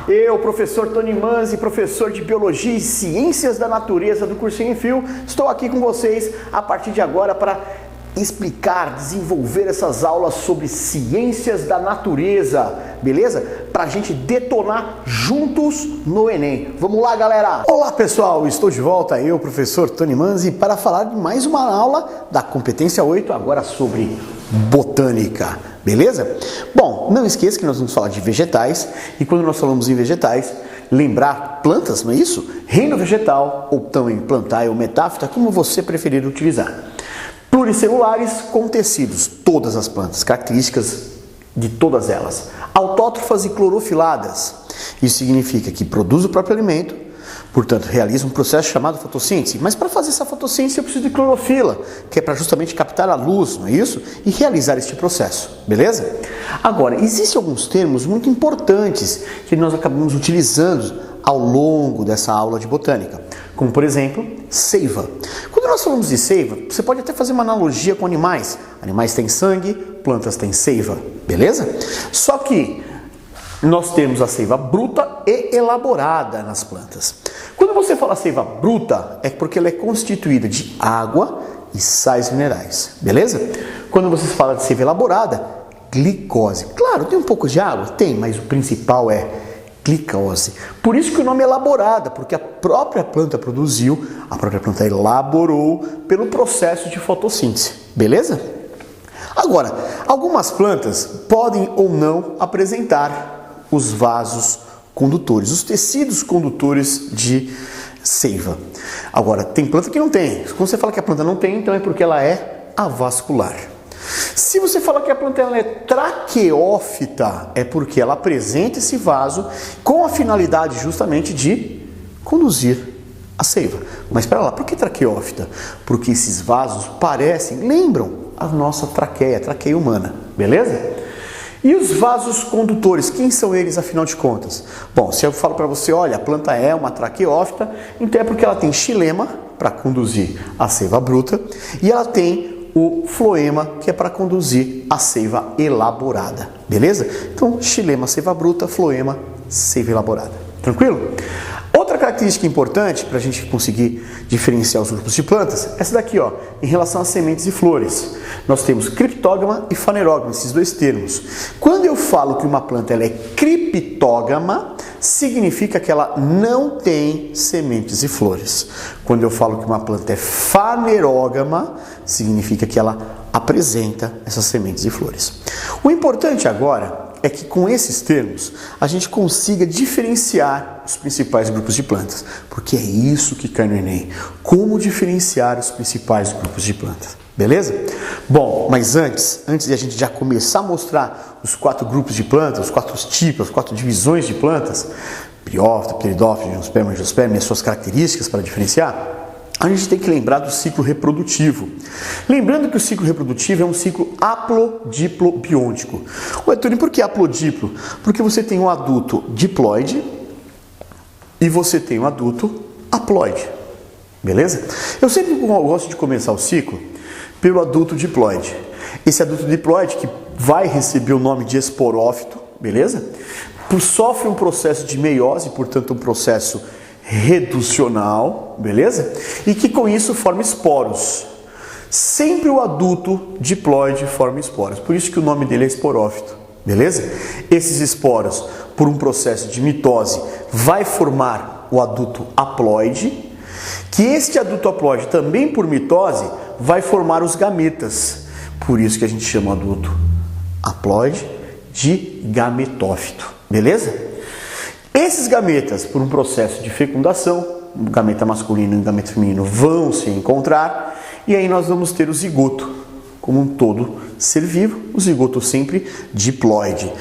Eu, professor Tony Manzi, professor de Biologia e Ciências da Natureza do Cursinho em Fio, estou aqui com vocês a partir de agora para explicar, desenvolver essas aulas sobre ciências da natureza, beleza? Para a gente detonar juntos no Enem. Vamos lá, galera! Olá, pessoal! Estou de volta, eu, professor Tony Manzi, para falar de mais uma aula da competência 8, agora sobre botânica, beleza? Bom, não esqueça que nós vamos falar de vegetais, e quando nós falamos em vegetais, lembrar plantas, não é isso? Reino vegetal, ou também plantae ou metáfita, como você preferir utilizar. Pluricelulares com tecidos, todas as plantas, características de todas elas. Autótrofas e clorofiladas, isso significa que produz o próprio alimento, portanto realiza um processo chamado fotossíntese, mas para fazer essa fotossíntese eu preciso de clorofila, que é para justamente captar a luz, não é isso? E realizar este processo, beleza? Agora, existem alguns termos muito importantes que nós acabamos utilizando ao longo dessa aula de botânica, como por exemplo, seiva. Quando nós falamos de seiva, você pode até fazer uma analogia com animais. Animais têm sangue, plantas têm seiva, beleza? Só que nós temos a seiva bruta e elaborada nas plantas. Quando você fala seiva bruta, é porque ela é constituída de água e sais minerais, beleza? Quando você fala de seiva elaborada, glicose. Claro, tem um pouco de água? Tem, mas o principal é glicose. Por isso que o nome é elaborada, porque a própria planta produziu, a própria planta elaborou pelo processo de fotossíntese, beleza? Agora, algumas plantas podem ou não apresentar os vasos condutores, os tecidos condutores de seiva. Agora, tem planta que não tem. Quando você fala que a planta não tem, então é porque ela é avascular. Se você fala que a planta ela é traqueófita, é porque ela apresenta esse vaso com a finalidade justamente de conduzir a seiva. Mas espera lá, por que traqueófita? Porque esses vasos lembram a nossa traqueia, traqueia humana, beleza? E os vasos condutores, quem são eles afinal de contas? Bom, se eu falo para você, olha, a planta é uma traqueófita, então é porque ela tem xilema para conduzir a seiva bruta e ela tem o floema, que é para conduzir a seiva elaborada, beleza? Então, xilema, seiva bruta, floema, seiva elaborada. Tranquilo? Outra característica importante para a gente conseguir diferenciar os grupos de plantas, essa daqui, ó, em relação às sementes e flores. Nós temos criptógama e fanerógama, esses dois termos. Quando eu falo que uma planta ela é criptógama, significa que ela não tem sementes e flores. Quando eu falo que uma planta é fanerógama, significa que ela apresenta essas sementes e flores. O importante agora é que com esses termos a gente consiga diferenciar os principais grupos de plantas, porque é isso que cai no Enem. Como diferenciar os principais grupos de plantas, beleza? Bom, mas antes de a gente já começar a mostrar os 4 grupos de plantas, os 4 tipos, as 4 divisões de plantas, briófita, pteridófita, angiosperma, angiosperma e as suas características para diferenciar, a gente tem que lembrar do ciclo reprodutivo. Lembrando que o ciclo reprodutivo é um ciclo haplodiplobiôntico. Ué, Tony, por que haplodiplo? Porque você tem um adulto diploide e você tem um adulto haploide. Beleza? Eu sempre gosto de começar o ciclo pelo adulto diploide. Esse adulto diploide que vai receber o nome de esporófito, beleza? Sofre um processo de meiose, portanto um processo reducional, beleza? E que com isso forma esporos. Sempre o adulto diploide forma esporos, por isso que o nome dele é esporófito, beleza? Esses esporos, por um processo de mitose, vai formar o adulto haploide, que este adulto haploide também por mitose vai formar os gametas, por isso que a gente chama o adulto haploide de gametófito, beleza? Esses gametas, por um processo de fecundação, o gameta masculino e o gameta feminino vão se encontrar e aí nós vamos ter o zigoto, como um todo ser vivo, o zigoto sempre diploide.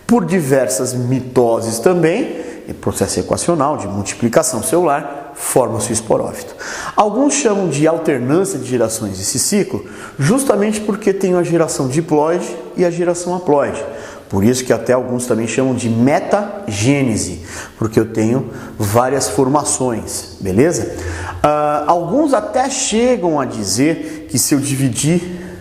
Por diversas mitoses também, processo equacional de multiplicação celular, forma-se o esporófito. Alguns chamam de alternância de gerações esse ciclo, justamente porque tem a geração diploide e a geração haploide. Por isso que até alguns também chamam de metagênese, porque eu tenho várias formações, beleza? Alguns até chegam a dizer que se eu dividir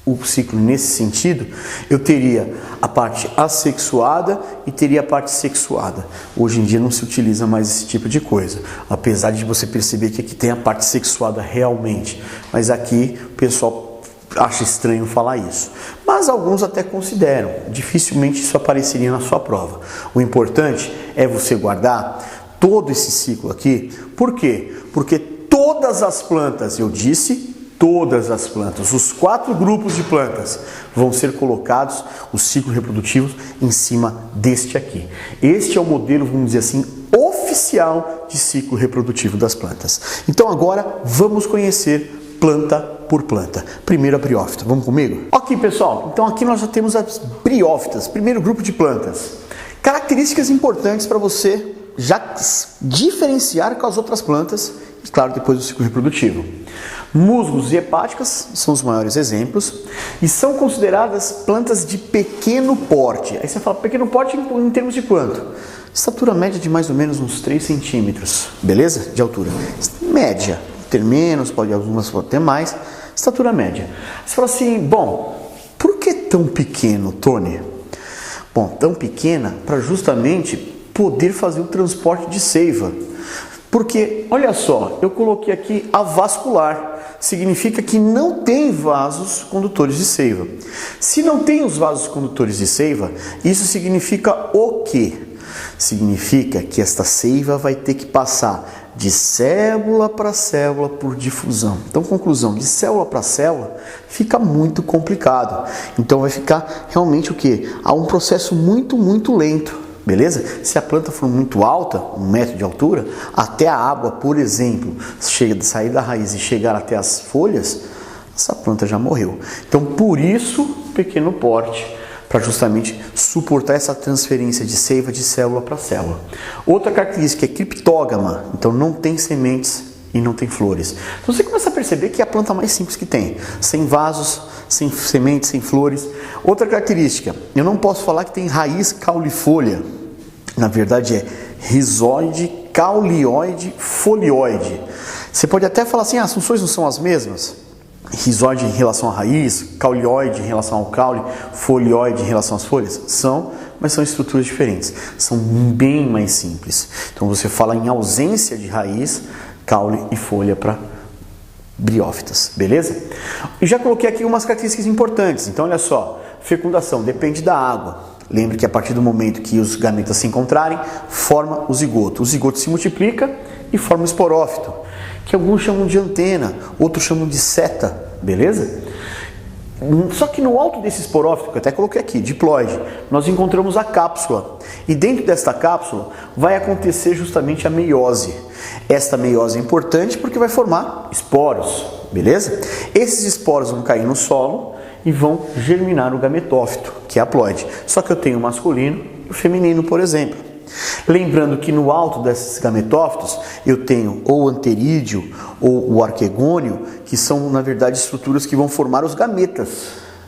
o ciclo nesse sentido, eu teria a parte assexuada e teria a parte sexuada. Hoje em dia não se utiliza mais esse tipo de coisa, apesar de você perceber que aqui tem a parte sexuada realmente, mas aqui o pessoal acha estranho falar isso. Mas alguns até consideram, dificilmente isso apareceria na sua prova. O importante é você guardar todo esse ciclo aqui. Por quê? Porque todas as plantas, eu disse, todas as plantas, os 4 grupos de plantas vão ser colocados, os ciclos reprodutivos, em cima deste aqui. Este é o modelo, vamos dizer assim, oficial de ciclo reprodutivo das plantas. Então agora vamos conhecer planta por planta. Primeiro a briófita, vamos comigo? Ok, pessoal, então aqui nós já temos as briófitas, primeiro grupo de plantas. Características importantes para você já diferenciar com as outras plantas, e claro, depois do ciclo reprodutivo. Musgos e hepáticas são os maiores exemplos e são consideradas plantas de pequeno porte. Aí você fala, pequeno porte em termos de quanto? Estatura média de mais ou menos uns 3 centímetros, beleza? De altura. Média, ter menos, algumas pode ter mais, estatura média. Você fala assim, bom, por que tão pequeno, Tony? Bom, tão pequena para justamente poder fazer o transporte de seiva. Porque, olha só, eu coloquei aqui avascular, significa que não tem vasos condutores de seiva. Se não tem os vasos condutores de seiva, isso significa o quê? Significa que esta seiva vai ter que passar de célula para célula por difusão. Então, conclusão, de célula para célula fica muito complicado. Então, vai ficar realmente o quê? Há um processo muito lento. Beleza? Se a planta for muito alta, 1 metro de altura, até a água, por exemplo, sair da raiz e chegar até as folhas, essa planta já morreu. Então, por isso, pequeno porte, para justamente suportar essa transferência de seiva de célula para célula. Outra característica é criptógama, então não tem sementes e não tem flores. Então você começa a perceber que é a planta mais simples que tem, sem vasos, sem sementes, sem flores. Outra característica, eu não posso falar que tem raiz caulifolha, na verdade é rizóide, caulioide, folioide. Você pode até falar assim, as funções não são as mesmas? Rizóide em relação à raiz, caulioide em relação ao caule, folioide em relação às folhas? São, mas são estruturas diferentes, são bem mais simples. Então você fala em ausência de raiz, caule e folha para briófitas, beleza? E já coloquei aqui umas características importantes. Então olha só, fecundação depende da água. Lembre que a partir do momento que os gametas se encontrarem, forma o zigoto. O zigoto se multiplica e forma o esporófito, que alguns chamam de antena, outros chamam de seta, beleza? Só que no alto desse esporófito, que eu até coloquei aqui, diploide, nós encontramos a cápsula. E dentro desta cápsula vai acontecer justamente a meiose. Esta meiose é importante porque vai formar esporos, beleza? Esses esporos vão cair no solo e vão germinar o gametófito, que é a haploide. Só que eu tenho o masculino e o feminino, por exemplo. Lembrando que no alto desses gametófitos eu tenho ou o anterídeo ou o arquegônio, que são na verdade estruturas que vão formar os gametas,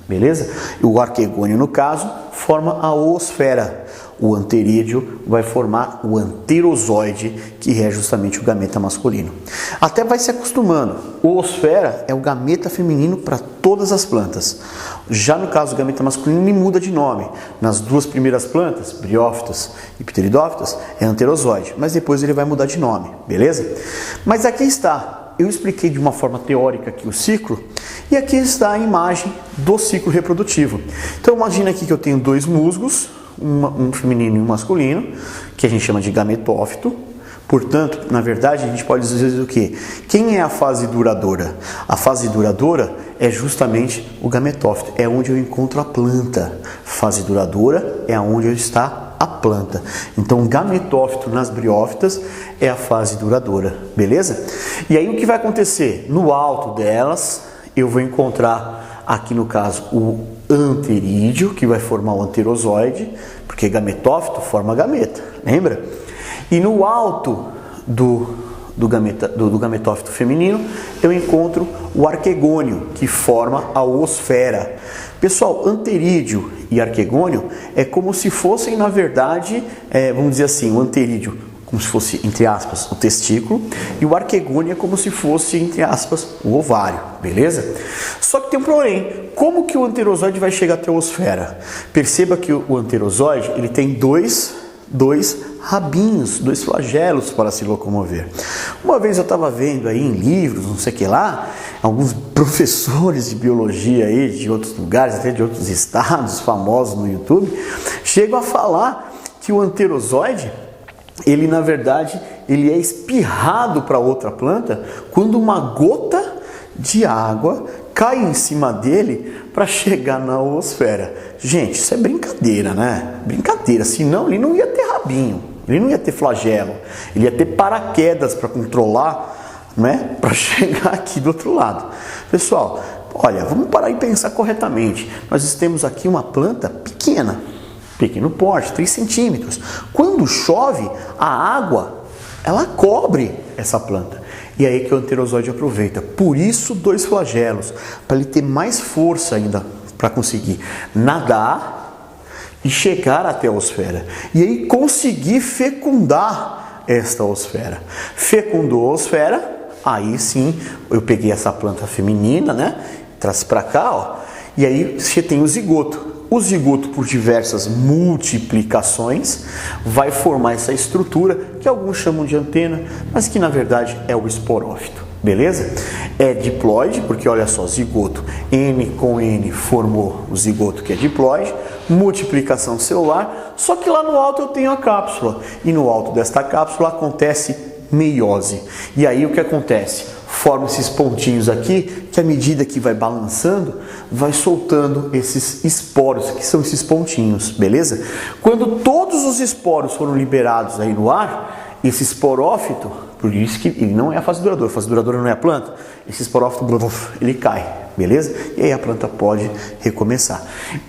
beleza? O arquegônio, no caso, forma a oosfera. O anterídeo vai formar o anterozoide, que é justamente o gameta masculino. Até vai se acostumando. Oosfera é o gameta feminino para todas as plantas. Já no caso do gameta masculino, ele muda de nome. Nas 2 primeiras plantas, briófitas e pteridófitas, é anterozoide, mas depois ele vai mudar de nome, beleza? Mas aqui está. Eu expliquei de uma forma teórica aqui o ciclo, e aqui está a imagem do ciclo reprodutivo. Então imagina aqui que eu tenho 2 musgos, um feminino e um masculino, que a gente chama de gametófito. Portanto, na verdade, a gente pode dizer o quê? Quem é a fase duradoura? A fase duradoura é justamente o gametófito, é onde eu encontro a planta. Fase duradoura é onde está a planta. Então, o gametófito nas briófitas é a fase duradoura, beleza? E aí o que vai acontecer? No alto delas, eu vou encontrar, aqui no caso, o anterídeo, que vai formar o anterozoide, porque gametófito forma gameta, lembra? E no alto do gametófito feminino, eu encontro o arquegônio, que forma a oosfera. Pessoal, anterídeo e arquegônio é como se fossem, na verdade, vamos dizer assim, o anterídeo como se fosse, entre aspas, o testículo, e o arquegônio é como se fosse, entre aspas, o ovário, beleza? Só que tem um porém, como que o anterozoide vai chegar até a osfera? Perceba que o anterozoide, ele tem dois rabinhos, dois flagelos para se locomover. Uma vez eu estava vendo aí em livros, não sei o que lá, alguns professores de biologia aí de outros lugares, até de outros estados famosos no YouTube, chegam a falar que o anterozoide, ele na verdade, ele é espirrado para outra planta quando uma gota de água cai em cima dele para chegar na noosfera. Gente, isso é brincadeira, né? Brincadeira, senão ele não ia ter rabinho, ele não ia ter flagelo, ele ia ter paraquedas para controlar, né? Para chegar aqui do outro lado. Pessoal, olha, vamos parar e pensar corretamente. Nós temos aqui uma planta pequena, pequeno porte, 3 centímetros. Quando chove, a água, ela cobre essa planta. E aí que o anterozoide aproveita. Por isso, 2 flagelos, para ele ter mais força ainda para conseguir nadar e chegar até a osfera. E aí conseguir fecundar esta osfera. Fecundou a osfera, aí sim, eu peguei essa planta feminina, né? Traz para cá, ó. E aí você tem o zigoto. O zigoto, por diversas multiplicações, vai formar essa estrutura que alguns chamam de antena, mas que na verdade é o esporófito, beleza? É diploide, porque olha só, zigoto, N com N formou o zigoto que é diploide, multiplicação celular, só que lá no alto eu tenho a cápsula, e no alto desta cápsula acontece meiose. E aí o que acontece? Forma esses pontinhos aqui, que à medida que vai balançando, vai soltando esses esporos, que são esses pontinhos, beleza? Quando todos os esporos foram liberados aí no ar, esse esporófito, por isso que ele não é a fase duradoura não é a planta, esse esporófito, ele cai, beleza? E aí a planta pode recomeçar.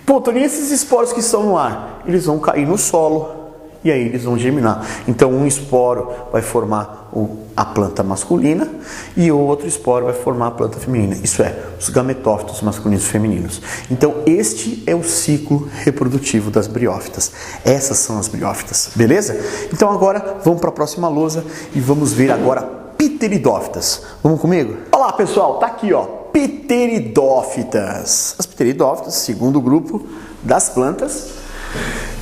Pô, Tony, esses esporos que estão no ar, eles vão cair no solo, e aí eles vão germinar. Então um esporo vai formar a planta masculina e o outro esporo vai formar a planta feminina. Isso é, os gametófitos masculinos e femininos. Então este é o ciclo reprodutivo das briófitas. Essas são as briófitas, beleza? Então agora vamos para a próxima lousa e vamos ver agora pteridófitas. Vamos comigo? Olá pessoal, tá aqui ó, pteridófitas. As pteridófitas, segundo grupo das plantas,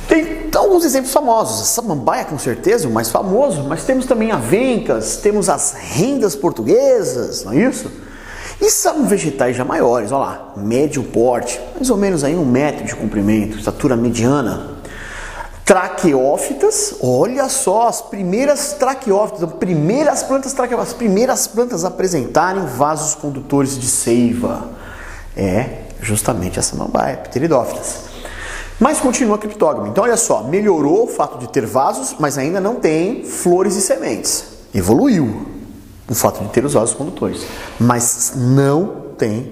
tem alguns exemplos famosos, a samambaia com certeza, o mais famoso, mas temos também avencas, temos as rendas portuguesas, não é isso? E são vegetais já maiores, olha lá, médio porte, mais ou menos aí 1 metro de comprimento, estatura mediana. Traqueófitas, olha só, as primeiras traqueófitas, as primeiras plantas traqueófitas, as primeiras plantas a apresentarem vasos condutores de seiva. É justamente a samambaia, pteridófitas. Mas continua a criptógama. Então olha só, melhorou o fato de ter vasos, mas ainda não tem flores e sementes. Evoluiu o fato de ter os vasos condutores, mas não tem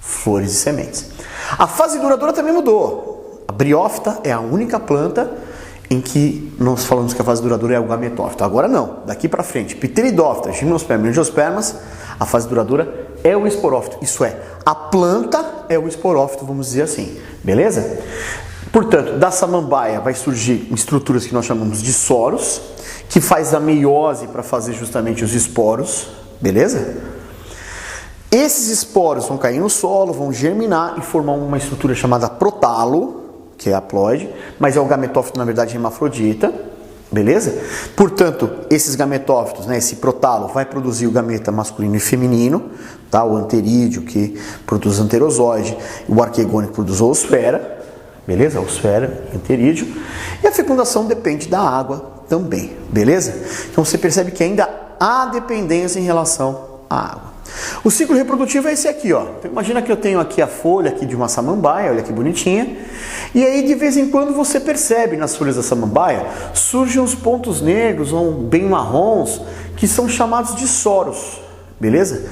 flores e sementes. A fase duradoura também mudou. A briófita é a única planta em que nós falamos que a fase duradoura é o gametófito. Agora não, daqui para frente, pteridófita, gimnospermas e angiospermas, a fase duradoura é o esporófito. Isso é, a planta é o esporófito, vamos dizer assim, beleza? Portanto, da samambaia vai surgir estruturas que nós chamamos de soros, que faz a meiose para fazer justamente os esporos, beleza? Esses esporos vão cair no solo, vão germinar e formar uma estrutura chamada protalo, que é haploide, mas é o gametófito, na verdade, hermafrodita, beleza? Portanto, esses gametófitos, né, esse protalo, vai produzir o gameta masculino e feminino, tá? O anterídeo, que produz anterozoide, o arquegônio, que produz a osfera, beleza? A osfera, anterídeo, e a fecundação depende da água também, beleza? Então você percebe que ainda há dependência em relação à água. O ciclo reprodutivo é esse aqui, ó. Então, imagina que eu tenho aqui a folha aqui de uma samambaia, olha que bonitinha. E aí de vez em quando você percebe nas folhas da samambaia surgem uns pontos negros ou bem marrons que são chamados de soros, beleza?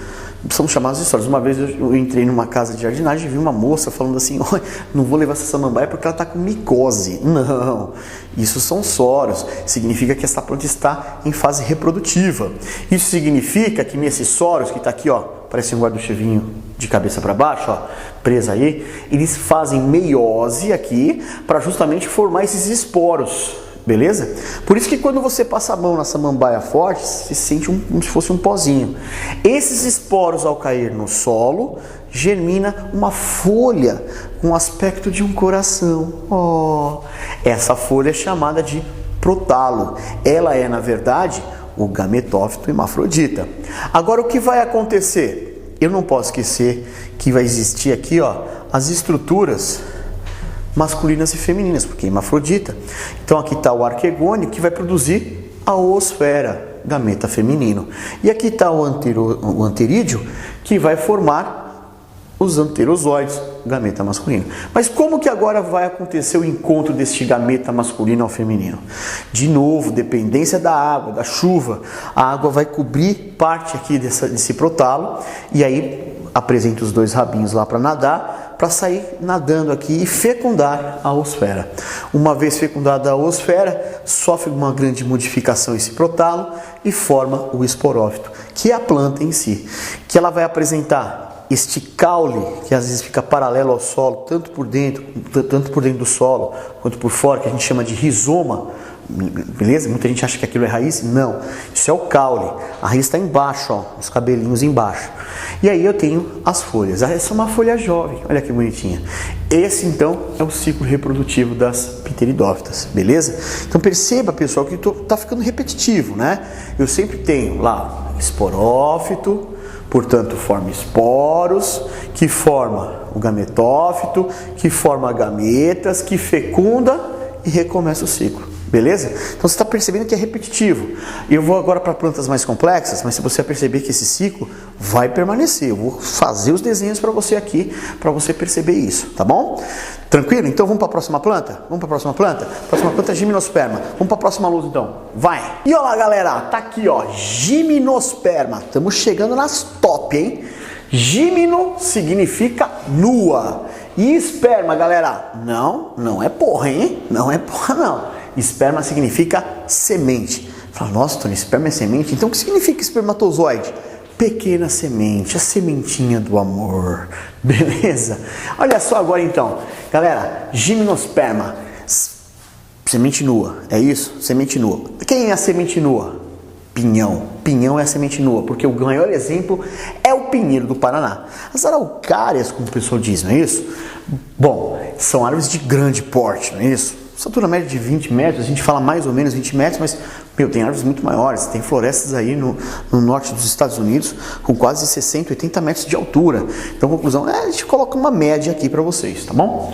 São chamados de soros. Uma vez eu entrei numa casa de jardinagem e vi uma moça falando assim: olha, não vou levar essa samambaia porque ela está com micose. Não, isso são soros. Significa que essa planta está em fase reprodutiva. Isso significa que nesses soros, que está aqui, ó, parece um guarda-chuvinho de cabeça para baixo, ó, presa aí, eles fazem meiose aqui para justamente formar esses esporos. beleza? Por isso que quando você passa a mão na samambaia forte, você sente como se fosse um pozinho. Esses esporos, ao cair no solo, germina uma folha com o aspecto de um coração. Oh, essa folha é chamada de prótalo. Ela é, na verdade, o gametófito hermafrodita. Agora, o que vai acontecer? Eu não posso esquecer que vai existir aqui, ó, as estruturas masculinas e femininas, porque é hermafrodita. Então aqui está o arquegônio, que vai produzir a oosfera, gameta feminino. E aqui está o anterídeo, que vai formar os anterozoides, gameta masculino. Mas como que agora vai acontecer o encontro deste gameta masculino ao feminino? De novo, dependência da água, da chuva. A água vai cobrir parte aqui desse prótalo, e aí apresenta os dois rabinhos lá para nadar, para sair nadando aqui e fecundar a oosfera. Uma vez fecundada a oosfera, sofre uma grande modificação esse prótalo e forma o esporófito, que é a planta em si, que ela vai apresentar este caule, que às vezes fica paralelo ao solo, tanto por dentro do solo, quanto por fora, que a gente chama de rizoma. Beleza? Muita gente acha que aquilo é raiz. Não, isso é o caule. A raiz está embaixo, ó, os cabelinhos embaixo. E aí eu tenho as folhas. Essa é uma folha jovem, olha que bonitinha. Esse então é o ciclo reprodutivo das pteridófitas, beleza? Então perceba, pessoal, que está ficando repetitivo, né? Eu sempre tenho lá esporófito, portanto forma esporos, que forma o gametófito, que forma gametas, que fecunda e recomeça o ciclo. Beleza? Então você está percebendo que é repetitivo. Eu vou agora para plantas mais complexas, mas se você perceber que esse ciclo vai permanecer, eu vou fazer os desenhos para você aqui, para você perceber isso, tá bom? Tranquilo? Então vamos para a próxima planta? Vamos para a próxima planta? A próxima planta é gimnosperma. Vamos para a próxima luz então. Vai! E olha lá, galera, tá aqui, ó, gimnosperma. Estamos chegando nas top, hein? Gimno significa nua. E esperma, galera? Não é porra, hein? Não é porra, não. Esperma significa semente. Fala, nossa, Tony, esperma é semente? Então o que significa espermatozoide? Pequena semente, a sementinha do amor. Beleza? Olha só agora então. Galera, gimnosperma. Semente nua, é isso? Semente nua. Quem é a semente nua? Pinhão. Pinhão é a semente nua, porque o maior exemplo é o pinheiro do Paraná. As araucárias, como o pessoal diz, não é isso? Bom, são árvores de grande porte, não é isso? Altura média de 20 metros, a gente fala mais ou menos 20 metros, mas, tem árvores muito maiores, tem florestas aí no norte dos Estados Unidos com quase 60, 80 metros de altura. Então, conclusão, a gente coloca uma média aqui para vocês, tá bom?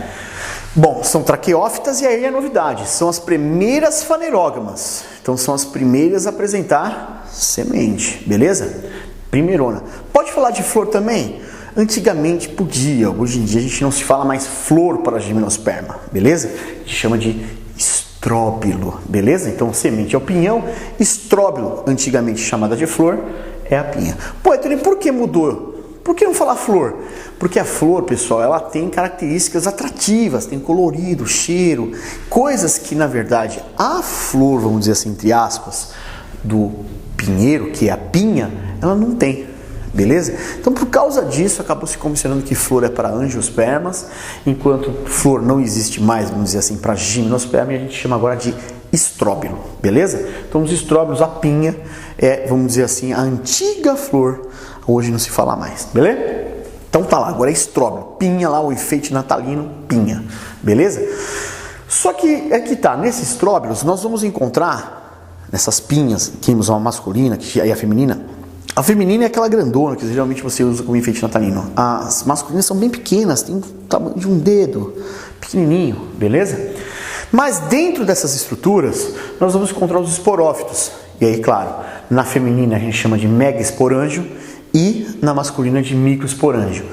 Bom, são traqueófitas e aí a novidade, são as primeiras fanerógamas. Então, são as primeiras a apresentar semente, beleza? Primeirona. Pode falar de flor também? Antigamente podia, hoje em dia a gente não se fala mais flor para a gimnosperma, beleza? A gente chama de estróbilo, beleza? Então semente é o pinhão, estróbilo, antigamente chamada de flor, é a pinha. Pô, Tony, por que mudou? Por que não falar flor? Porque a flor, pessoal, ela tem características atrativas, tem colorido, cheiro, coisas que na verdade a flor, vamos dizer assim, entre aspas, do pinheiro, que é a pinha, ela não tem. Beleza? Então, por causa disso, acabou se convencionando que flor é para angiospermas, enquanto flor não existe mais, vamos dizer assim, para gimnosperma, e a gente chama agora de estróbilo, beleza? Então, os estróbilos, a pinha, é, vamos dizer assim, a antiga flor, hoje não se fala mais, beleza? Então, tá lá, agora é estróbilo, pinha lá, o enfeite natalino, pinha, beleza? Só que é que tá, nesses estróbilos, nós vamos encontrar, nessas pinhas, que temos uma masculina e a feminina. A feminina é aquela grandona que geralmente você usa como enfeite natalino. As masculinas são bem pequenas, tem o tamanho de um dedo, pequenininho, beleza? Mas dentro dessas estruturas, nós vamos encontrar os esporófitos. E aí, claro, na feminina a gente chama de megaesporângio e na masculina de microesporângio.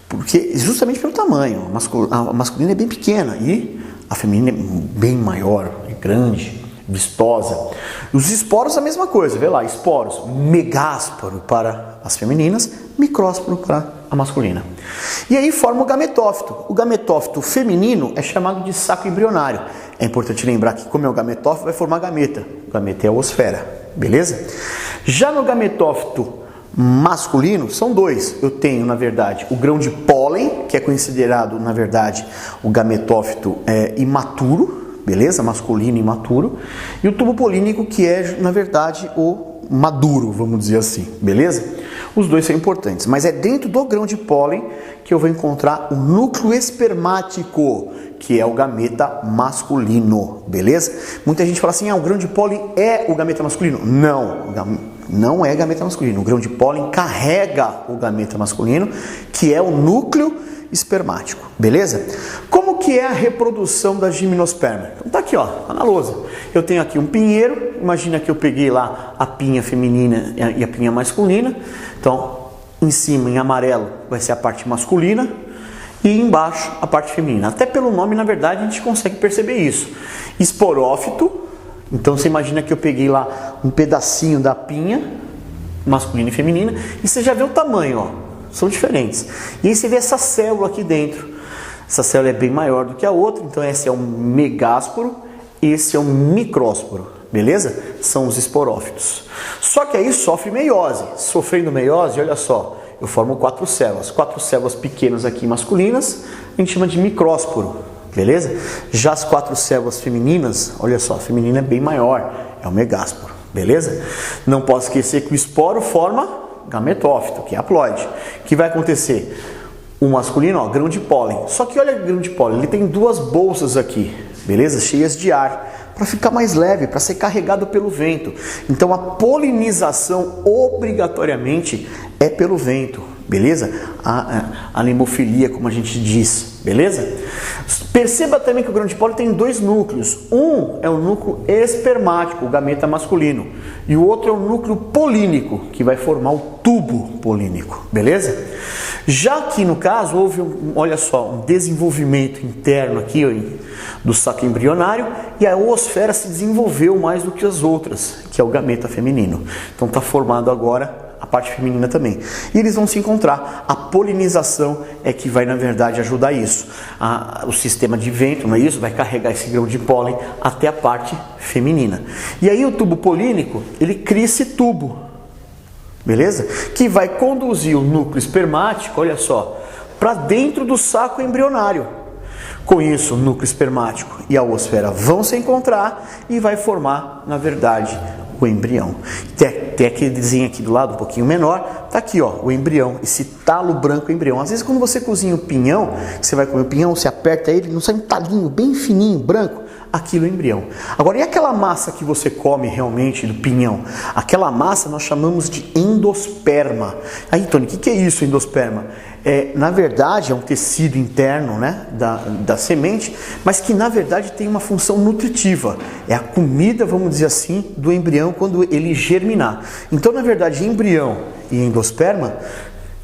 Porque justamente pelo tamanho, a masculina é bem pequena e a feminina é bem maior, é grande, vistosa. Os esporos a mesma coisa, vê lá, esporos, megásporo para as femininas, micrósporo para a masculina. E aí forma o gametófito. O gametófito feminino é chamado de saco embrionário. É importante lembrar que como é o gametófito, vai formar gameta. O gameta é a oosfera, beleza? Já no gametófito masculino, são dois. Eu tenho, na verdade, o grão de pólen, que é considerado, na verdade, o gametófito imaturo, beleza? Masculino e imaturo. E o tubo polínico, que é, na verdade, o maduro, vamos dizer assim, beleza? Os dois são importantes, mas é dentro do grão de pólen que eu vou encontrar o núcleo espermático, que é o gameta masculino, beleza? Muita gente fala assim, o grão de pólen é o gameta masculino. Não, não é gameta masculino. O grão de pólen carrega o gameta masculino, que é o núcleo espermático, beleza? Como que é a reprodução da gimnosperma? Então tá aqui, ó, tá na lousa. Eu tenho aqui um pinheiro, imagina que eu peguei lá a pinha feminina e a pinha masculina. Então, em cima, em amarelo, vai ser a parte masculina e embaixo a parte feminina. Até pelo nome, na verdade, a gente consegue perceber isso. Esporófito, então você imagina que eu peguei lá um pedacinho da pinha masculina e feminina e você já vê o tamanho, ó, são diferentes. E aí você vê essa célula aqui dentro. Essa célula é bem maior do que a outra, então esse é um megásporo, esse é um micrósporo, beleza? São os esporófitos. Só que aí sofre meiose. Sofrendo meiose, olha só, eu formo 4 células pequenas aqui masculinas, a gente chama de micrósporo, beleza? Já as 4 células femininas, olha só, a feminina é bem maior, é o megásporo, beleza? Não posso esquecer que o esporo forma gametófito, que é haploide. O que vai acontecer? O masculino, ó, grão de pólen. Só que olha o grão de pólen, ele tem 2 bolsas aqui, beleza? Cheias de ar, para ficar mais leve, para ser carregado pelo vento. Então a polinização obrigatoriamente é pelo vento, beleza? A hemofilia, como a gente diz, beleza? Perceba também que o grão de pólen tem 2 núcleos. Um é o núcleo espermático, o gameta masculino, e o outro é o núcleo polínico, que vai formar o tubo polínico, beleza? Já que no caso houve, olha só, um desenvolvimento interno aqui do saco embrionário e a oosfera se desenvolveu mais do que as outras, que é o gameta feminino. Então está formado agora a parte feminina também. E eles vão se encontrar. A polinização é que vai, na verdade, ajudar isso. O sistema de vento, não é isso? Vai carregar esse grão de pólen até a parte feminina. E aí o tubo polínico, ele cria esse tubo, beleza? Que vai conduzir o núcleo espermático, olha só, para dentro do saco embrionário. Com isso, o núcleo espermático e a oosfera vão se encontrar e vai formar, na verdade, o embrião. Tem aquele desenho aqui do lado, um pouquinho menor, tá aqui, ó, o embrião, esse talo branco embrião. Às vezes quando você cozinha o pinhão, você vai comer o pinhão, você aperta ele, não sai um talinho bem fininho, branco, aquilo é o embrião. Agora, e aquela massa que você come realmente do pinhão? Aquela massa nós chamamos de endosperma. Aí, Tony, o que é isso, endosperma? Na verdade, é um tecido interno, né, da semente, mas que na verdade tem uma função nutritiva. É a comida, vamos dizer assim, do embrião quando ele germinar. Então, na verdade, embrião e endosperma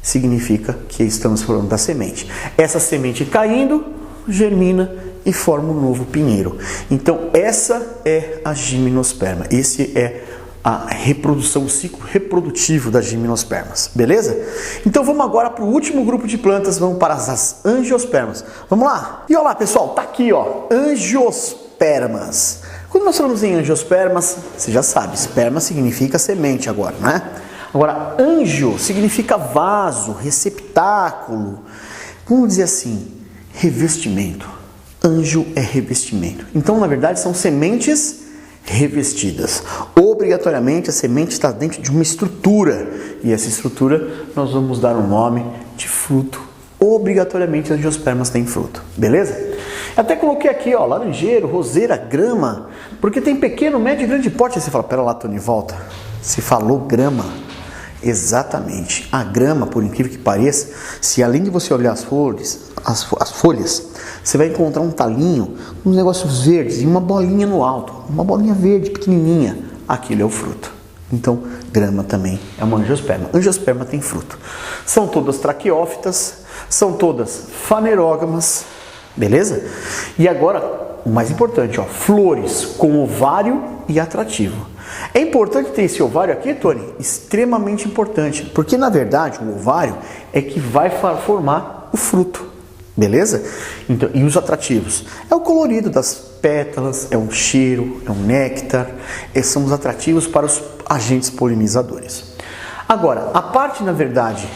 significa que estamos falando da semente. Essa semente caindo, germina e forma um novo pinheiro. Então, essa é a gimnosperma. Esse é a reprodução, o ciclo reprodutivo das gimnospermas, beleza? Então vamos agora para o último grupo de plantas, vamos para as angiospermas. Vamos lá? E olha lá, pessoal, tá aqui, ó, angiospermas. Quando nós falamos em angiospermas, você já sabe, esperma significa semente agora, né? Agora, angio significa vaso, receptáculo, vamos dizer assim, revestimento. Angio é revestimento. Então, na verdade, são sementes revestidas. Obrigatoriamente a semente está dentro de uma estrutura e essa estrutura nós vamos dar o nome de fruto. Obrigatoriamente as angiospermas têm fruto, beleza? Até coloquei aqui, ó, laranjeiro, roseira, grama, porque tem pequeno, médio e grande porte. Aí você fala, pera lá, Tony, volta. Você falou grama. Exatamente. A grama, por incrível que pareça, se além de você olhar as folhas, você vai encontrar um talinho, uns negócios verdes e uma bolinha no alto, uma bolinha verde pequenininha. Aquilo é o fruto. Então, grama também é uma angiosperma. Angiosperma tem fruto. São todas traqueófitas, são todas fanerógamas, beleza? E agora, o mais importante, ó, flores com ovário e atrativo. É importante ter esse ovário aqui, Tony? Extremamente importante, porque na verdade o ovário é que vai formar o fruto, beleza? Então, e os atrativos? É o colorido das pétalas, é o cheiro, é o néctar, são os atrativos para os agentes polinizadores. Agora, a parte na verdade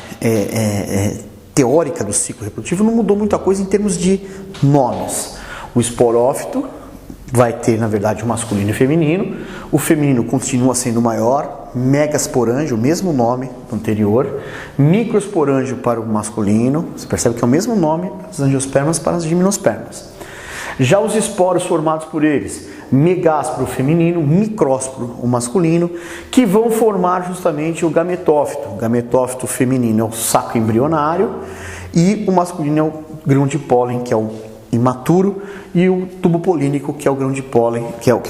teórica do ciclo reprodutivo não mudou muita coisa em termos de nomes. O esporófito vai ter, na verdade, o masculino e o feminino. O feminino continua sendo maior, megasporângio, o mesmo nome do anterior. Microsporângio para o masculino, você percebe que é o mesmo nome das angiospermas para as gimnospermas. Já os esporos formados por eles, megásporo feminino, micrósporo o masculino, que vão formar justamente o gametófito. O gametófito feminino é o saco embrionário e o masculino é o grão de pólen, que é o imaturo, e o tubo polínico, que é o grão de pólen, que é o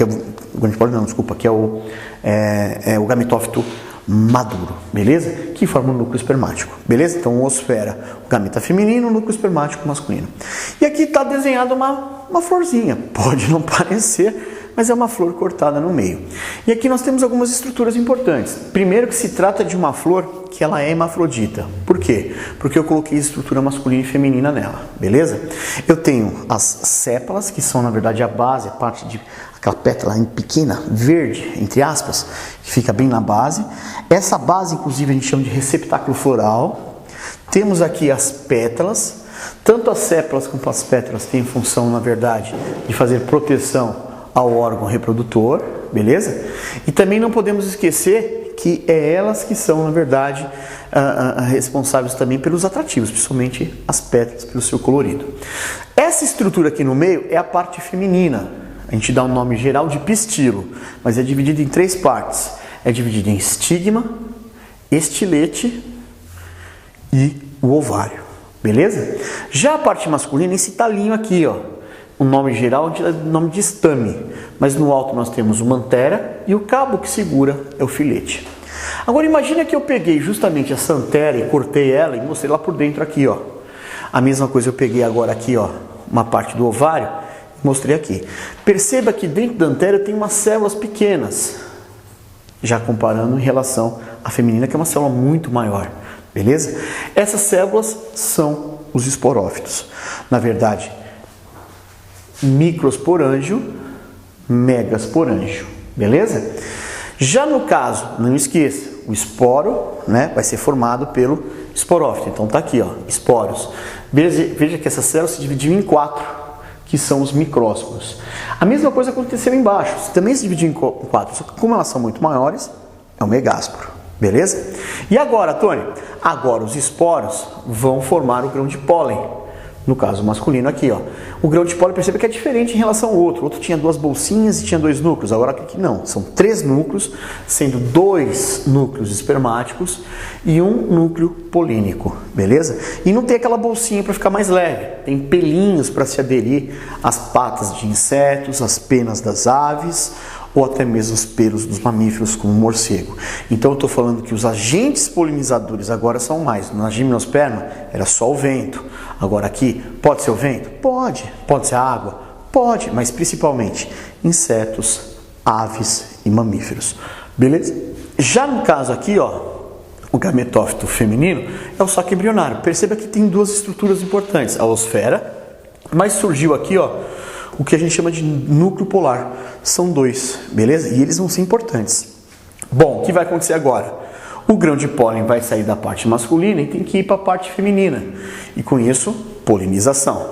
gametófito maduro, beleza? Que forma o núcleo espermático, beleza? Então, osfera, o gameta feminino, o núcleo espermático masculino. E aqui está desenhada uma florzinha, pode não parecer, mas é uma flor cortada no meio. E aqui nós temos algumas estruturas importantes. Primeiro que se trata de uma flor que ela é hermafrodita. Por quê? Porque eu coloquei estrutura masculina e feminina nela, beleza? Eu tenho as sépalas, que são na verdade a base, a parte de aquela pétala pequena, verde, entre aspas, que fica bem na base. Essa base, inclusive, a gente chama de receptáculo floral. Temos aqui as pétalas. Tanto as sépalas quanto as pétalas têm função, na verdade, de fazer proteção ao órgão reprodutor, beleza? E também não podemos esquecer que é elas que são, na verdade, responsáveis também pelos atrativos, principalmente as pétalas pelo seu colorido. Essa estrutura aqui no meio é a parte feminina. A gente dá um nome geral de pistilo, mas é dividido em 3 partes. É dividido em estigma, estilete e o ovário, beleza? Já a parte masculina, esse talinho aqui, ó, o nome geral é o nome de estame, mas no alto nós temos uma antera e o cabo que segura é o filete. Agora imagina que eu peguei justamente essa antera e cortei ela e mostrei lá por dentro aqui, ó. A mesma coisa eu peguei agora aqui, ó, uma parte do ovário e mostrei aqui. Perceba que dentro da antera tem umas células pequenas, já comparando em relação à feminina, que é uma célula muito maior, beleza? Essas células são os esporófitos. Na verdade, microsporângio, megasporângio, beleza? Já no caso, não esqueça, o esporo, né, vai ser formado pelo esporófito. Então tá aqui, ó, esporos. Veja que essa célula se dividiu em 4, que são os micrósporos. A mesma coisa aconteceu embaixo, também se dividiu em 4, só que como elas são muito maiores, é o megásporo, beleza? E agora, Tony? Agora os esporos vão formar o grão de pólen. No caso masculino aqui, ó. O grão de pólen, perceba que é diferente em relação ao outro. O outro tinha 2 bolsinhas e tinha 2 núcleos. Agora aqui não, são 3 núcleos, sendo 2 núcleos espermáticos e 1 núcleo polínico, beleza? E não tem aquela bolsinha para ficar mais leve. Tem pelinhos para se aderir às patas de insetos, às penas das aves, ou até mesmo os pelos dos mamíferos, como o morcego. Então eu estou falando que os agentes polinizadores agora são mais. Na gimnosperma era só o vento. Agora aqui, pode ser o vento? Pode. Pode ser a água? Pode, mas principalmente insetos, aves e mamíferos. Beleza? Já no caso aqui, ó, o gametófito feminino é o saco embrionário. Perceba que tem 2 estruturas importantes. A osfera, mas surgiu aqui, ó, o que a gente chama de núcleo polar. São 2, beleza? E eles vão ser importantes. Bom, o que vai acontecer agora? O grão de pólen vai sair da parte masculina e tem que ir para a parte feminina. E com isso, polinização.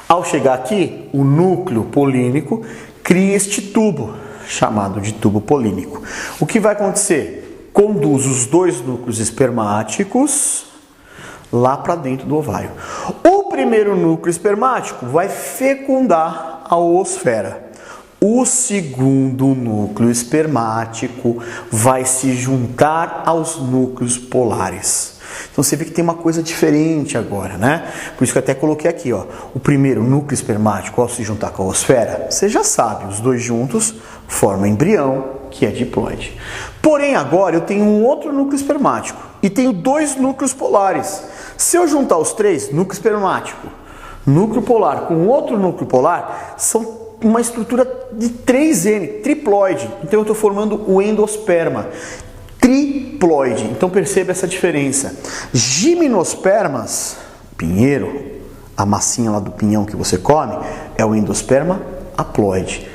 Ao chegar aqui, o núcleo polínico cria este tubo, chamado de tubo polínico. O que vai acontecer? Conduz os 2 núcleos espermáticos lá para dentro do ovário. O primeiro núcleo espermático vai fecundar a oosfera. O segundo núcleo espermático vai se juntar aos núcleos polares. Então você vê que tem uma coisa diferente agora, né? Por isso que eu até coloquei aqui, ó, o primeiro núcleo espermático ao se juntar com a oosfera, você já sabe, os 2 juntos formam embrião, que é diploide. Porém agora eu tenho um outro núcleo espermático e tenho 2 núcleos polares. Se eu juntar os 3, núcleo espermático, núcleo polar com outro núcleo polar, são uma estrutura de 3N, triploide. Então eu estou formando o endosperma. Triploide. Então perceba essa diferença. Gimnospermas, pinheiro, a massinha lá do pinhão que você come, é o endosperma haploide.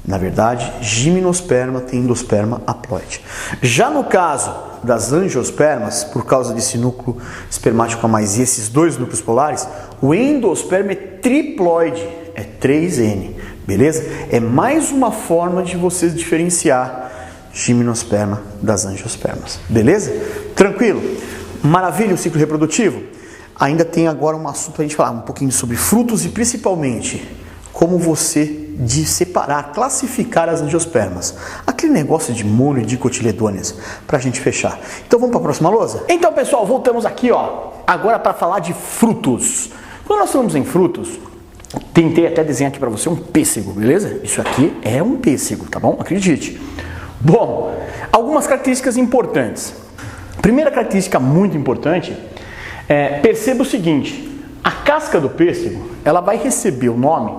Na verdade, gimnosperma tem endosperma haploide. Já no caso das angiospermas, por causa desse núcleo espermático a mais e esses 2 núcleos polares, O endosperma é triploide, é 3N, beleza? É mais uma forma de vocês diferenciar gimnosperma das angiospermas, beleza? Tranquilo? Maravilha o ciclo reprodutivo? Ainda tem agora um assunto para a gente falar um pouquinho sobre frutos e principalmente como você separar, classificar as angiospermas. Aquele negócio de mono e dicotiledôneas para a gente fechar. Então vamos para a próxima lousa? Então pessoal, voltamos aqui agora para falar de frutos. Quando nós falamos em frutos, tentei até desenhar aqui para você um pêssego, beleza? Isso aqui é um pêssego, tá bom? Acredite. Bom, algumas características importantes. Primeira característica muito importante perceba o seguinte: a casca do pêssego ela vai receber o nome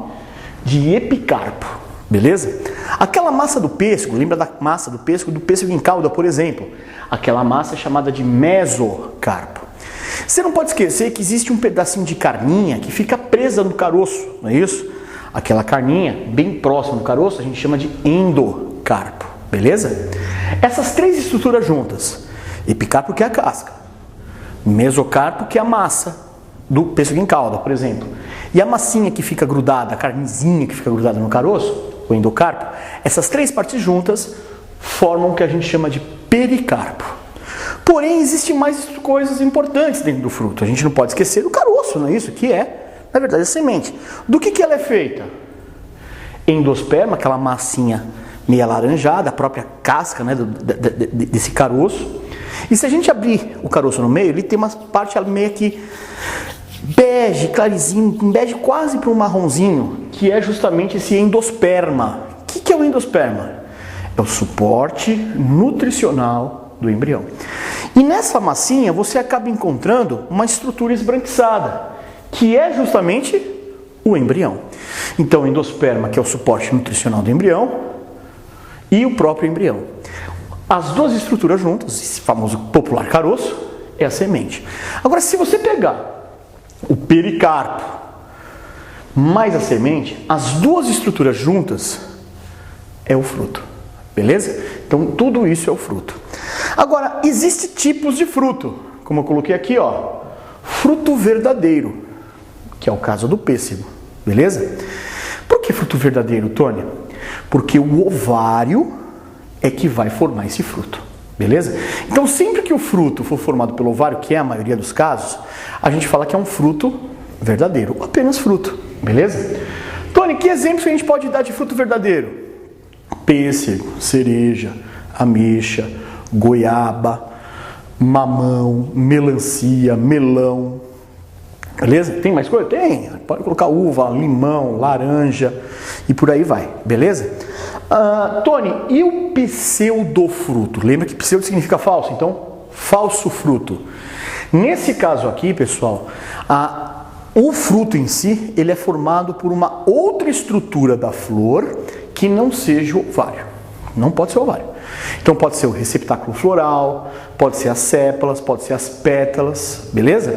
de epicarpo, beleza? Aquela massa do pêssego, lembra da massa do pêssego em cauda, por exemplo? Aquela massa é chamada de mesocarpo. Você não pode esquecer que existe um pedacinho de carninha que fica presa no caroço, não é isso? Aquela carninha bem próxima do caroço a gente chama de endocarpo, beleza? Essas três estruturas juntas, epicarpo que é a casca, mesocarpo que é a massa do pêssego em cauda, por exemplo, e a massinha que fica grudada, a carnezinha que fica grudada no caroço, o endocarpo, essas três partes juntas formam o que a gente chama de pericarpo. Porém, existem mais coisas importantes dentro do fruto. A gente não pode esquecer do caroço, não é isso? Que é, na verdade, a semente. Do que ela é feita? Endosperma, aquela massinha meio alaranjada, a própria casca, né, desse caroço. E se a gente abrir o caroço no meio, ele tem uma parte meio que bege, clarizinho, um bege quase para um marronzinho, que é justamente esse endosperma. O que é o endosperma? É o suporte nutricional do embrião. E nessa massinha você acaba encontrando uma estrutura esbranquiçada, que é justamente o embrião. Então o endosperma, que é o suporte nutricional do embrião, e o próprio embrião. As duas estruturas juntas, esse famoso popular caroço, é a semente. Agora, se você pegar o pericarpo mais a semente, as duas estruturas juntas é o fruto, beleza? Então tudo isso é o fruto. Agora, existem tipos de fruto, como eu coloquei aqui, fruto verdadeiro, que é o caso do pêssego, beleza? Por que fruto verdadeiro, Tony? Porque o ovário é que vai formar esse fruto, beleza? Então sempre que o fruto for formado pelo ovário, que é a maioria dos casos, a gente fala que é um fruto verdadeiro, ou apenas fruto, beleza? Tony, que exemplos que a gente pode dar de fruto verdadeiro? Pêssego, cereja, ameixa, goiaba, mamão, melancia, melão, beleza? Tem mais coisa? Tem, pode colocar uva, limão, laranja e por aí vai, beleza? Tony, e o pseudofruto? Lembra que pseudo significa falso, então falso fruto. Nesse caso aqui, pessoal, o fruto em si, ele é formado por uma outra estrutura da flor que não seja o ovário. Não pode ser o ovário. Então pode ser o receptáculo floral, pode ser as sépalas, pode ser as pétalas, beleza?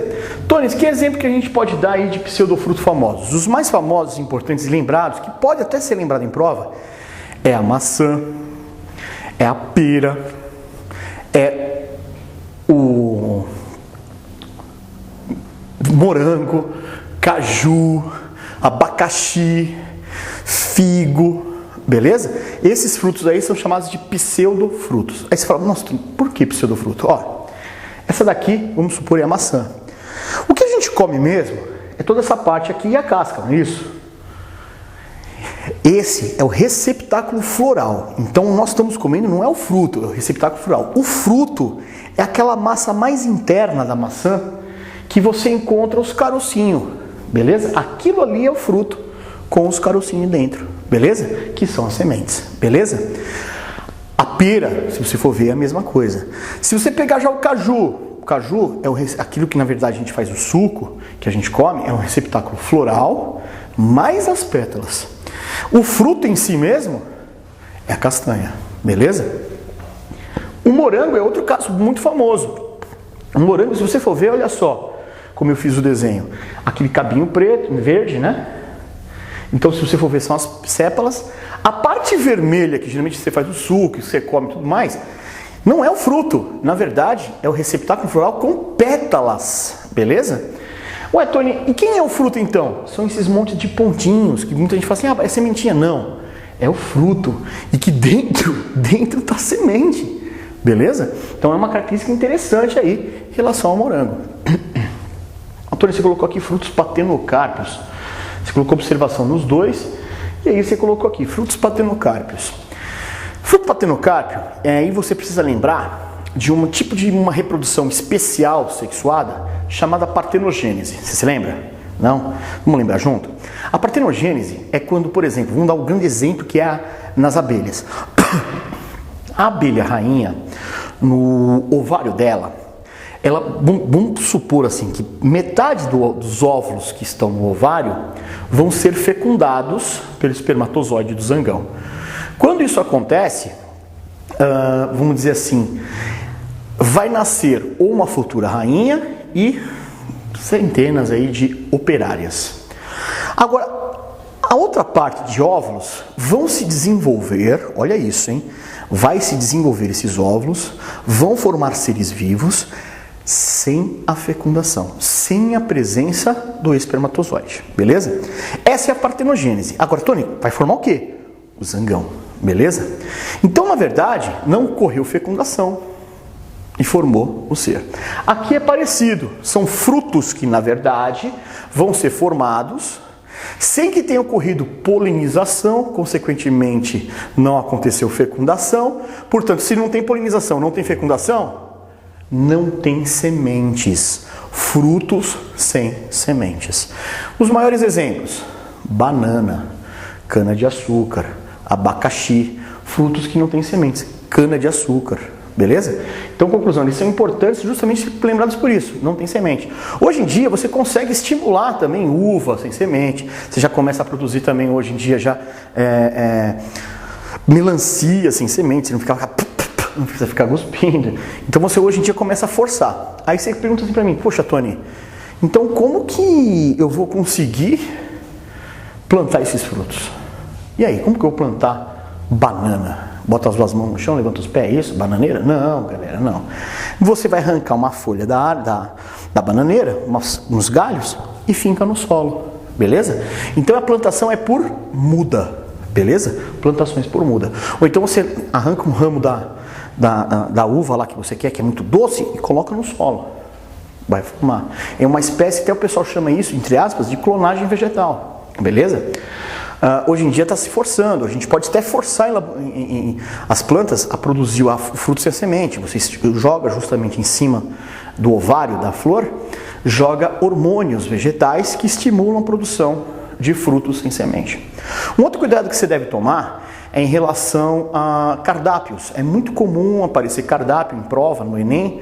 Tony, que exemplo que a gente pode dar aí de pseudofrutos famosos? Os mais famosos, importantes e lembrados, que pode até ser lembrado em prova, é a maçã, é a pera, é o morango, caju, abacaxi, figo, beleza? Esses frutos aí são chamados de pseudofrutos. Aí você fala, nossa, por que pseudofruto? Essa daqui, vamos supor, é a maçã. O que a gente come mesmo é toda essa parte aqui e a casca, não é isso? Esse é o receptáculo floral. Então nós estamos comendo, não é o fruto, é o receptáculo floral. O fruto é aquela massa mais interna da maçã que você encontra os carocinhos, beleza? Aquilo ali é o fruto com os carocinhos dentro, beleza? Que são as sementes, beleza? A pera, se você for ver, é a mesma coisa. Se você pegar já o caju é aquilo que na verdade a gente faz o suco, que a gente come, é um receptáculo floral, mais as pétalas. O fruto em si mesmo é a castanha, beleza? O morango é outro caso muito famoso. O morango, se você for ver, olha só como eu fiz o desenho. Aquele cabinho preto, verde, né? Então, se você for ver, são as sépalas. A parte vermelha, que geralmente você faz o suco, que você come e tudo mais, não é o fruto. Na verdade, é o receptáculo floral com pétalas, beleza? Ué, Tony, e quem é o fruto então? São esses montes de pontinhos, que muita gente fala assim, é sementinha. Não, é o fruto. E que dentro tá semente, beleza? Então é uma característica interessante aí em relação ao morango. Tony, você colocou aqui frutos patenocárpios. Você colocou observação nos dois, e aí você colocou aqui frutos patenocárpios. Fruto patenocárpio, aí você precisa lembrar de um tipo de uma reprodução especial sexuada chamada partenogênese. Você se lembra? Não? Vamos lembrar junto? A partenogênese é quando, por exemplo, vamos dar um grande exemplo que é nas abelhas. A abelha rainha, no ovário dela, vamos supor assim, que metade dos óvulos que estão no ovário vão ser fecundados pelo espermatozoide do zangão. Quando isso acontece, vamos dizer assim, vai nascer ou uma futura rainha e centenas aí de operárias. Agora, a outra parte de óvulos vão se desenvolver, olha isso, hein? Vai se desenvolver esses óvulos, vão formar seres vivos sem a fecundação, sem a presença do espermatozoide, beleza? Essa é a partenogênese. Agora, Tony, vai formar o quê? O zangão, beleza? Então, na verdade, não ocorreu fecundação e formou o ser. Aqui é parecido, são frutos que, na verdade, vão ser formados sem que tenha ocorrido polinização, consequentemente, não aconteceu fecundação. Portanto, se não tem polinização, não tem fecundação, não tem sementes, frutos sem sementes. Os maiores exemplos: banana, cana-de-açúcar, abacaxi, frutos que não têm sementes, cana-de-açúcar, beleza? Então, conclusão, eles são importantes justamente lembrados por isso, não tem semente. Hoje em dia você consegue estimular também uva sem semente, você já começa a produzir também hoje em dia já melancia sem semente, você não precisa ficar cuspindo. Então você hoje em dia começa a forçar. Aí você pergunta assim pra mim, poxa Tony, então como que eu vou conseguir plantar esses frutos? E aí, como que eu vou plantar banana? Bota as duas mãos no chão, levanta os pés, isso? Bananeira? Não, galera, não. Você vai arrancar uma folha da bananeira, uns galhos, e finca no solo, beleza? Então a plantação é por muda, beleza? Plantações por muda. Ou então você arranca um ramo da uva lá que você quer, que é muito doce, e coloca no solo. Vai formar. É uma espécie, até o pessoal chama isso, entre aspas, de clonagem vegetal, beleza? Hoje em dia está se forçando, a gente pode até forçar as plantas a produzir o fruto sem semente. Você joga justamente em cima do ovário da flor, joga hormônios vegetais que estimulam a produção de frutos sem semente. Um outro cuidado que você deve tomar é em relação a cardápios. É muito comum aparecer cardápio em prova no Enem,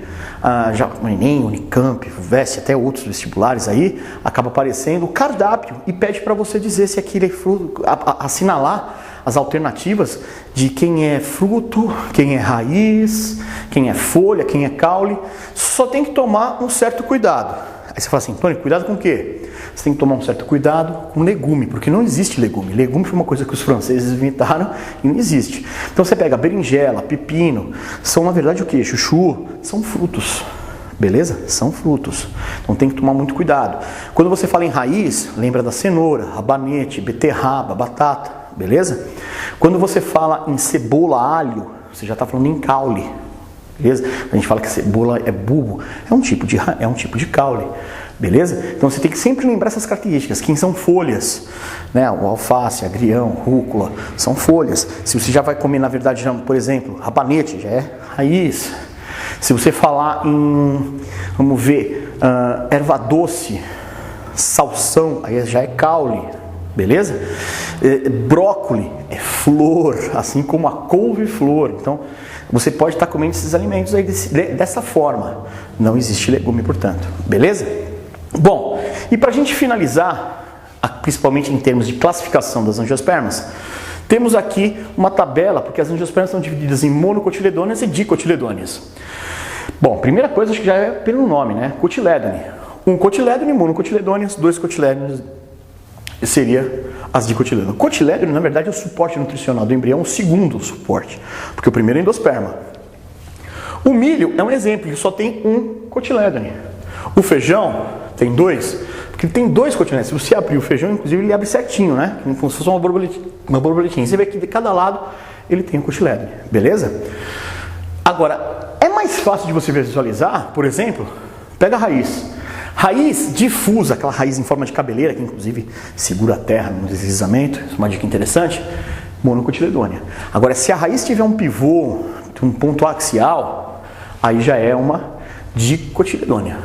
já no Enem, Unicamp, VEST, até outros vestibulares aí, acaba aparecendo o cardápio e pede para você dizer se aquele é fruto, assinalar as alternativas de quem é fruto, quem é raiz, quem é folha, quem é caule. Só tem que tomar um certo cuidado. Aí você fala assim, Tony, cuidado com o quê? Você tem que tomar um certo cuidado com legume, porque não existe legume. Legume foi uma coisa que os franceses inventaram e não existe. Então você pega berinjela, pepino, são na verdade o quê? Chuchu, são frutos, beleza? São frutos. Então tem que tomar muito cuidado. Quando você fala em raiz, lembra da cenoura, rabanete, beterraba, batata, beleza? Quando você fala em cebola, alho, você já está falando em caule. Beleza? A gente fala que cebola é bulbo, é um tipo de caule, beleza? Então você tem que sempre lembrar essas características, quem são folhas, né? O alface, agrião, rúcula, são folhas. Se você já vai comer, na verdade, já, por exemplo, rabanete, já é raiz. Se você falar em, vamos ver, erva doce, salsão, aí já é caule, beleza? Brócoli é flor, assim como a couve-flor. Então, você pode estar comendo esses alimentos aí dessa forma. Não existe legume, portanto. Beleza? Bom, e para a gente finalizar, principalmente em termos de classificação das angiospermas, temos aqui uma tabela, porque as angiospermas são divididas em monocotiledôneas e dicotiledôneas. Bom, primeira coisa, acho que já é pelo nome, né? Cotilédone. Um cotilédone, monocotiledôneas, dois cotilédones seria as dicotiledôneas. Cotilédone, na verdade, é o suporte nutricional do embrião, o segundo suporte, porque o primeiro é endosperma. O milho é um exemplo, ele só tem um cotilédone. O feijão tem dois, que tem dois cotiledones. Se você abrir o feijão, inclusive, ele abre certinho, né? Como se fosse uma borboletinha. Você vê que de cada lado ele tem um cotiledone, beleza? Agora, é mais fácil de você visualizar, por exemplo, pega a raiz. Raiz difusa, aquela raiz em forma de cabeleira, que inclusive segura a terra no deslizamento, isso é uma dica interessante, monocotiledônea. Agora, se a raiz tiver um pivô, um ponto axial, aí já é uma dicotiledônea.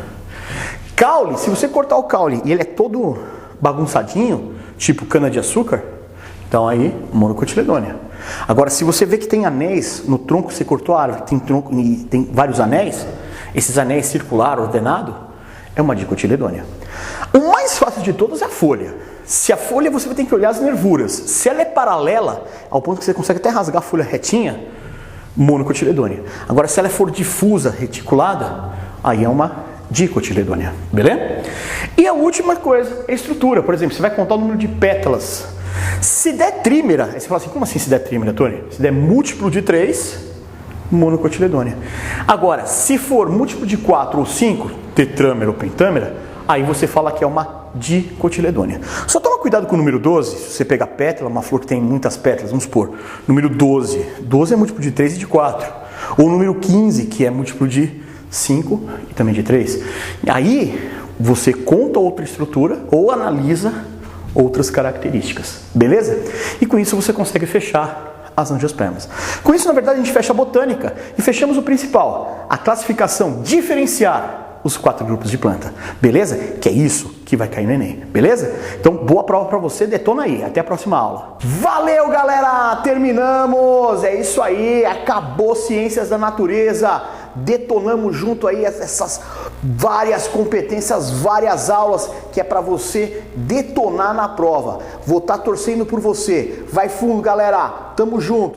Caule, se você cortar o caule e ele é todo bagunçadinho, tipo cana de açúcar, então aí monocotiledônea. Agora, se você vê que tem anéis no tronco, você cortou a árvore, tem tronco e tem vários anéis, esses anéis circular, ordenado, é uma dicotiledônea. O mais fácil de todos é a folha. Se a folha, você vai ter que olhar as nervuras. Se ela é paralela, ao ponto que você consegue até rasgar a folha retinha, monocotiledônea. Agora, se ela for difusa, reticulada, aí é uma dicotiledônea. Beleza? E a última coisa é a estrutura. Por exemplo, você vai contar o número de pétalas. Se der trímera, aí você fala assim, como assim se der trímera, Tony? Se der múltiplo de 3, monocotiledônea. Agora, se for múltiplo de 4 ou 5, tetrâmera ou pentâmera, aí você fala que é uma dicotiledônea. Só toma cuidado com o número 12, se você pegar pétala, uma flor que tem muitas pétalas, vamos supor, número 12. 12 é múltiplo de 3 e de 4. Ou o número 15, que é múltiplo de 5 e também de 3. Aí, você conta outra estrutura ou analisa outras características, beleza? E com isso você consegue fechar as angiospermas. Com isso, na verdade, a gente fecha a botânica e fechamos o principal, a classificação, diferenciar os 4 grupos de planta, beleza? Que é isso que vai cair no Enem, beleza? Então, boa prova para você, detona aí, até a próxima aula. Valeu, galera! Terminamos! É isso aí, acabou Ciências da Natureza, detonamos junto aí essas várias competências, várias aulas que é para você detonar na prova. Vou estar torcendo por você. Vai fundo, galera! Tamo junto!